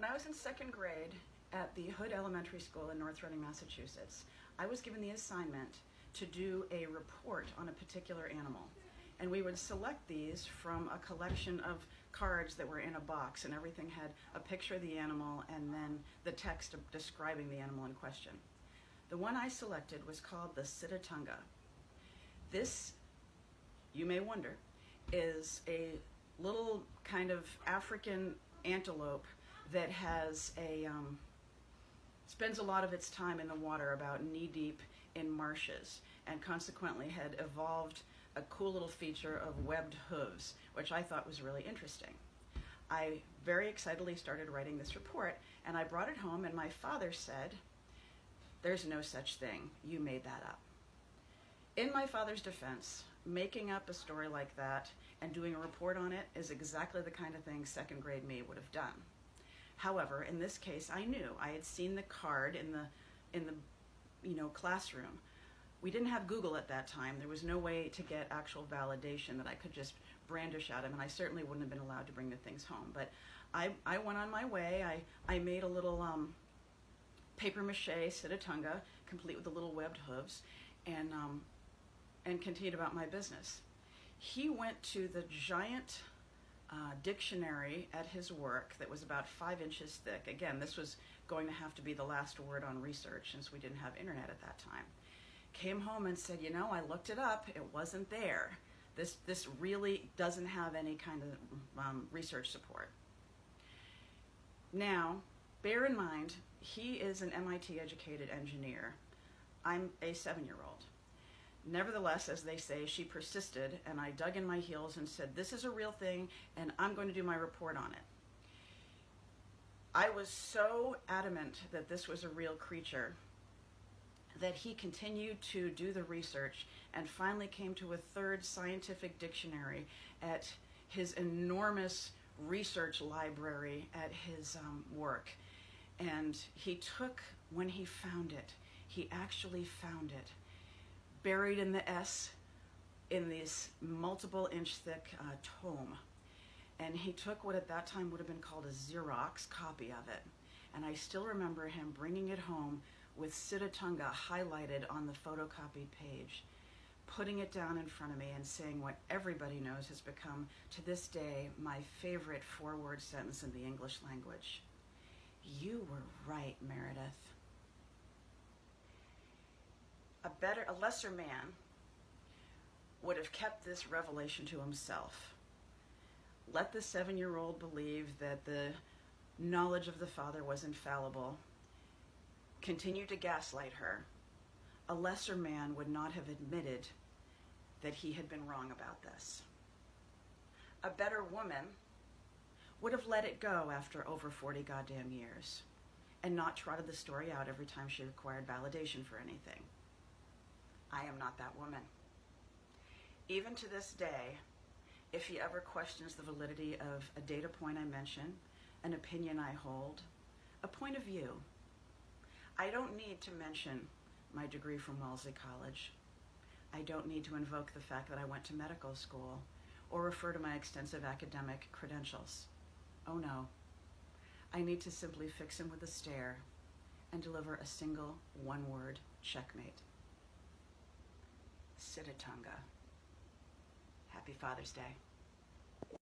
When I was in second grade at the Hood Elementary School in North Reading, Massachusetts, I was given the assignment to do a report on a particular animal. And we would select these from a collection of cards that were in a box, and everything had a picture of the animal and then the text describing the animal in question. The one I selected was called the SITATUNGA. This, you may wonder, is a little kind of African antelope that has spends a lot of its time in the water, about knee-deep in marshes, and consequently had evolved a cool little feature of webbed hooves, which I thought was really interesting. I very excitedly started writing this report, and I brought it home, and my father said, "There's no such thing. You made that up." In my father's defense, making up a story like that and doing a report on it is exactly the kind of thing second grade me would have done. However, in this case, I knew. I had seen the card in the classroom. We didn't have Google at that time. There was no way to get actual validation that I could just brandish at him, and I certainly wouldn't have been allowed to bring the things home. But I went on my way. I made a little paper mache SITATUNGA, complete with the little webbed hooves, and continued about my business. He went to the giant dictionary at his work that was about 5 inches thick. Again, this was going to have to be the last word on research since we didn't have internet at that time. Came home and said, I looked it up, it wasn't there. This really doesn't have any kind of research support. Now, bear in mind, he is an MIT educated engineer. I'm a 7-year-old. Nevertheless, as they say, she persisted, and I dug in my heels and said, this is a real thing, and I'm going to do my report on it. I was so adamant that this was a real creature that he continued to do the research and finally came to a 3rd scientific dictionary at his enormous research library at his work. And he took, when he found it, he actually found it buried in the S in this multiple inch thick tome. And he took what at that time would have been called a Xerox copy of it. And I still remember him bringing it home with SITATUNGA highlighted on the photocopied page, putting it down in front of me and saying what everybody knows has become, to this day, my favorite 4-word sentence in the English language. You were right, Meredith. A lesser man would have kept this revelation to himself. Let the 7-year-old believe that the knowledge of the Father was infallible. Continue to gaslight her. A lesser man would not have admitted that he had been wrong about this. A better woman would have let it go after over 40 goddamn years and not trotted the story out every time she required validation for anything. I am not that woman. Even to this day, if he ever questions the validity of a data point I mention, an opinion I hold, a point of view, I don't need to mention my degree from Wellesley College. I don't need to invoke the fact that I went to medical school or refer to my extensive academic credentials. Oh no. I need to simply fix him with a stare and deliver a single 1-word checkmate. SITATUNGA. Happy Father's Day.